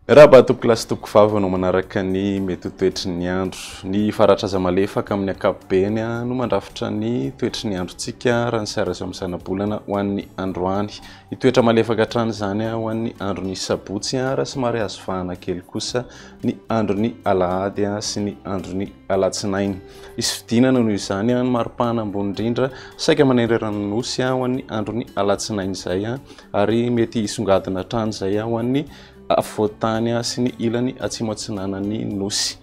Raha batoko lasy toko vava no manaraka ny mety toetry ny andro. Ny faratraza malefaka amin'ny ankapobeny no mandrafitra ny toetry ny androntsika raha ny saraza amin'ny sanabolana ho an'ny androany. Ny toetra malefaka hatrany izany ho an'ny andron'ny sabotsy raha somary azo vahana kely kosa ny andron'ny alahady sy ny andron'ny alatsinainy. Isy fidinana noho izany ny maripana ambony indrindra saika manererana ny nosy ho an'ny andron'ny alatsinainy izay ary mety hisongadina hatrany izay ho an'ny afovoantany sy ny ilany atsimo atsinanan'ny nosy.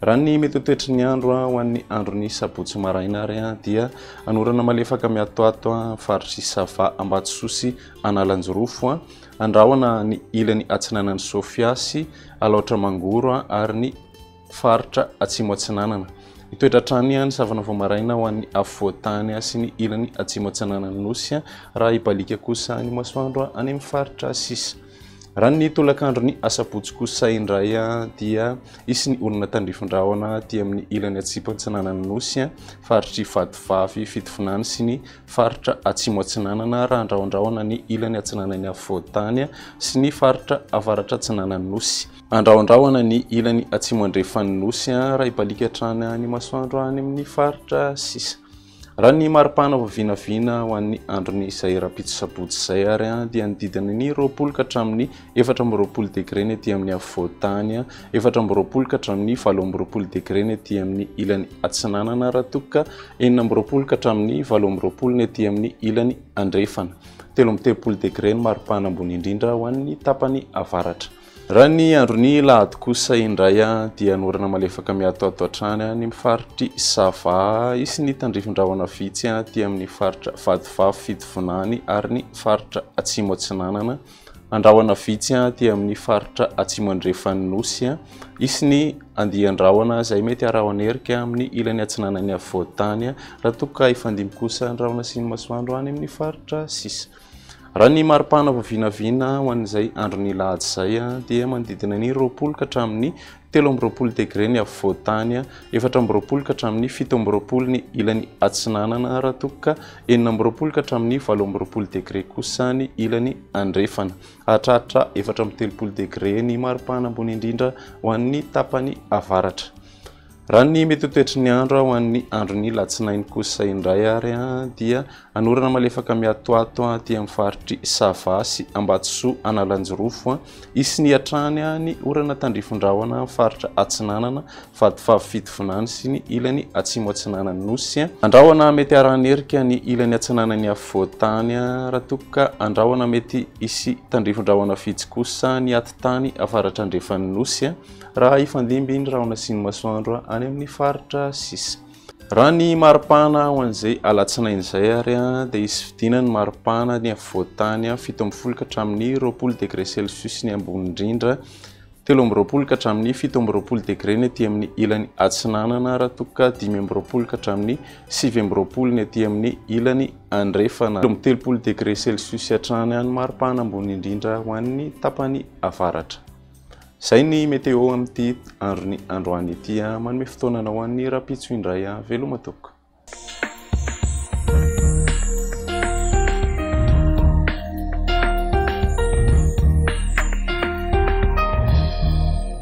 Raha ny mety toetry ny andro ho an'ny andron'ny sabotsy maraina ary dia anorana malefaka miatoato faritry Sava Ambatsoa sy Analanjorofo, andrahona ny ilany atsinanan'ny Sofia sy Alaotra Mangoro ary ny faritra atsimo atsinanana. Ny toetratrany ny savana vao maraina ho an'ny afovoantany sy ny ilany atsimo atsinanan'ny nosy raha ibalika kosa ny masoandro any amin'ny faritra sisa. Raha ny tolakandro ny asabotsy kosa indray dia isy ny olona tandrifin-drahona dia amin'ny ilany atsimo atsinanan'ny nosy faritry Vadivavy Fitovinany sy ny faritra atsimo atsinanana raha andrahondrahona ny ilany atsinanan'ny afovoantany sy ny faritra avaratra atsinanan'ny nosy. Andrahondrahona ny ilany atsimo andrefan'ny nosy raha ibalika hatrany ny masoandro any amin'ny faritra sisa. Raha ny maripana vinavina ho an'ny andron'ny izay rapitso sabotsy izay ary dia ny didiny ny 20 ka hatramin'ny 24 degré ny ety amin'ny afovoantany, 24 ka hatramin'ny 27 degré ny ety amin'ny ilany atsinanana raha toka 29 ka hatramin'ny 28 ny ety amin'ny ilany andrefana, 30 degré ny maripana ambony indrindra ho an'ny tapany avaratra. Raha ny andron'ny lahady kosa indray dia anorana malefaka miatoato hatrany ny faritry Sava, isy ny tandrifin-drahona vitsy dia amin'ny faritra Vadivavy Fitovinany ary ny faritra atsimo atsinanana. Andrahona vitsy dia amin'ny faritra atsimo andrefan'ny nosy, isy ny andihan-drahona izay mety arahoanerika amin'ny ilany atsinanan'ny afovoantany raha toka ifandimy kosa andrahona sy ny masoandro any amin'ny faritra sisa. Raha ny maripana vinavina ho an'izay andron'ny lahady izay dia manodidina ny 20 ka hatramin'ny 23 degré ny afovoantany, 24 ka hatramin'ny 17 ny ilany atsinanana raha toka 29 ka hatramin'ny 27 degré kosa ny ilany andrefana, hatratra 30 degré ny maripana ambony indrindra ho an'ny tapany avaratra. Raha ny mety toetry ny andro ho an'ny andron'ny latsinainy kosa indray ary dia anorana malefaka miatoato dia amin'ny faritry Sava sy Ambatsoa Analanjorofo, isy ny hatrany ny orana tandrifin-drahona faritra atsinanana Vadivavy Fitovinany sy ny ilany atsimo atsinanan'ny nosy, andrahona mety arahanerika ny ilany atsinanan'ny afovoantany raha toka andrahona mety isy tandrifin-drahona vitsy kosa ny atitany avaratra andrefan'ny nosy raha ifandimby ny rahona sy ny masoandro any amin'ny faritra sisa. Raha ny maripana ho an'izay alatsinainy izay ary dia isy fidinany maripana ny afovoantany 17 ka hatramin'ny 20 degré Celsius ny ambony indrindra, 13 ka hatramin'ny 17 degré ny ety amin'ny ilany atsinanana raha toka 15 ka hatramin'ny 20 ny ety amin'ny ilany andrefana, 30 degré Celsius hatrany ny maripana ambony indrindra ho an'ny tapany avaratra. Izay ny meteo amin'ity andron'ny androany ity manome fotoanana ho an'ny rapitso indray veloma tokoka.